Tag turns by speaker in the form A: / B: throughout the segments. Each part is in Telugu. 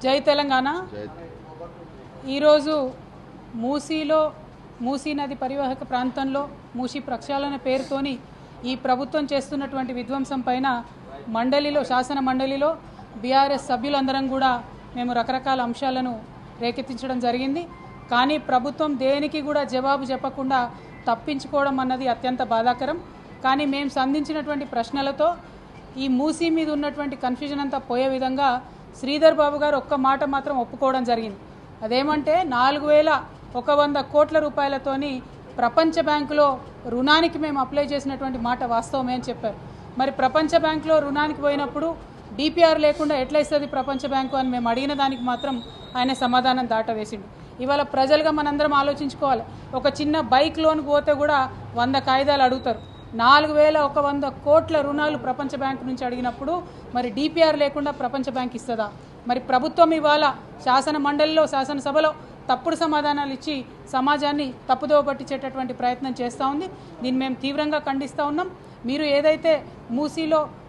A: జై తెలంగాణ. ఈరోజు మూసీ నది పరివాహక ప్రాంతంలో మూసీ ప్రక్షాళన పేరుతోని ఈ ప్రభుత్వం చేస్తున్నటువంటి విధ్వంసం పైన శాసన మండలిలో బీఆర్ఎస్ సభ్యులందరం కూడా మేము రకరకాల అంశాలను రేకెత్తించడం జరిగింది. కానీ ప్రభుత్వం దేనికి కూడా జవాబు చెప్పకుండా తప్పించుకోవడం అన్నది అత్యంత బాధాకరం. కానీ మేము సంధించినటువంటి ప్రశ్నలతో ఈ మూసీ మీద ఉన్నటువంటి కన్ఫ్యూజన్ అంతా పోయే విధంగా శ్రీధర్ బాబు గారు ఒక్క మాట మాత్రం ఒప్పుకోవడం జరిగింది. అదేమంటే 4100 కోట్ల రూపాయలతోని ప్రపంచ బ్యాంకులో రుణానికి మేము అప్లై చేసినటువంటి మాట వాస్తవమే అని చెప్పారు. మరి ప్రపంచ బ్యాంకులో రుణానికి పోయినప్పుడు డిపిఆర్ లేకుండా ఎట్లా ఇస్తుంది ప్రపంచ బ్యాంకు అని మేము అడిగిన దానికి మాత్రం ఆయన సమాధానం దాటవేసిండు. ఇవాళ ప్రజలుగా మనందరం ఆలోచించుకోవాలి. ఒక చిన్న బైక్ లోన్ పోతే కూడా 100 కాగితాలు అడుగుతారు. 4100 కోట్ల రుణాలు ప్రపంచ బ్యాంకు నుంచి అడిగినప్పుడు మరి డిపిఆర్ లేకుండా ప్రపంచ బ్యాంక్ ఇస్తుందా? మరి ప్రభుత్వం ఇవాళ శాసన మండలిలో శాసనసభలో తప్పుడు సమాధానాలు ఇచ్చి సమాజాన్ని తప్పుదోవ పట్టించేటటువంటి ప్రయత్నం చేస్తూ ఉంది. దీన్ని మేము తీవ్రంగా ఖండిస్తూ ఉన్నాం. మీరు ఏదైతే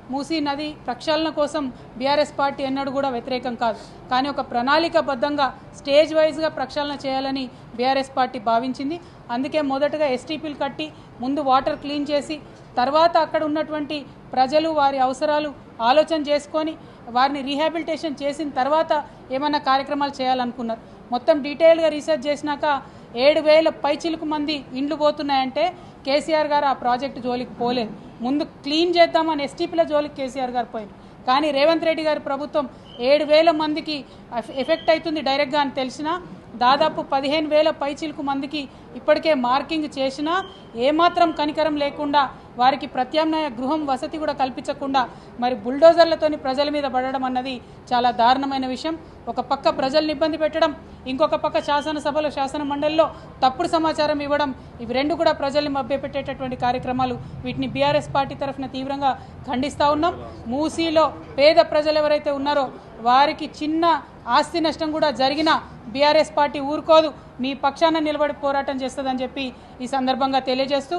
A: మూసీ నది ప్రక్షాళన కోసం బీఆర్ఎస్ పార్టీ ఎన్నడూ కూడా వ్యతిరేకం కాదు. కానీ ఒక ప్రణాళికాబద్ధంగా స్టేజ్ వైజ్గా ప్రక్షాళన చేయాలని బీఆర్ఎస్ పార్టీ భావించింది. అందుకే మొదటగా ఎస్టీపీలు కట్టి ముందు వాటర్ క్లీన్ చేసి తర్వాత అక్కడ ఉన్నటువంటి ప్రజలు వారి అవసరాలు ఆలోచన చేసుకొని వారిని రీహాబిలిటేషన్ చేసిన తర్వాత ఏమన్నా కార్యక్రమాలు చేయాలనుకున్నారు. మొత్తం డీటెయిల్గా రీసెర్చ్ చేసినాక 7000 పైచిలకు మంది ఇండ్లు పోతున్నాయంటే కేసీఆర్ గారు ఆ ప్రాజెక్టు జోలికి పోలేదు. ముందు క్లీన్ చేద్దామని ఎస్టీపీల జోలికి కేసీఆర్ గారు పోయింది. కానీ రేవంత్ రెడ్డి గారి ప్రభుత్వం 7000 మందికి ఎఫెక్ట్ అవుతుంది డైరెక్ట్గా అని తెలిసినా దాదాపు 15000 పైచిలకు మందికి ఇప్పటికే మార్కింగ్ చేసినా ఏమాత్రం కనికరం లేకుండా వారికి ప్రత్యామ్నాయ గృహం వసతి కూడా కల్పించకుండా మరి బుల్డోజర్లతోని ప్రజల మీద పడడం అన్నది చాలా దారుణమైన విషయం. ఒక పక్క ప్రజల్ని ఇబ్బంది పెట్టడం, ఇంకొక పక్క శాసనసభలో శాసన మండలిలో తప్పుడు సమాచారం ఇవ్వడం, ఇవి రెండు కూడా ప్రజల్ని మభ్యపెట్టేటటువంటి కార్యక్రమాలు. వీటిని బీఆర్ఎస్ పార్టీ తరఫున తీవ్రంగా ఖండిస్తూ ఉన్నాం. మూసీలో పేద ప్రజలు ఎవరైతే ఉన్నారో వారికి చిన్న ఆస్తి నష్టం కూడా జరిగినా బీఆర్ఎస్ పార్టీ ఊరుకోదు, మీ పక్షాన నిలబడి పోరాటం చేస్తుందని చెప్పి ఈ సందర్భంగా తెలియజేస్తూ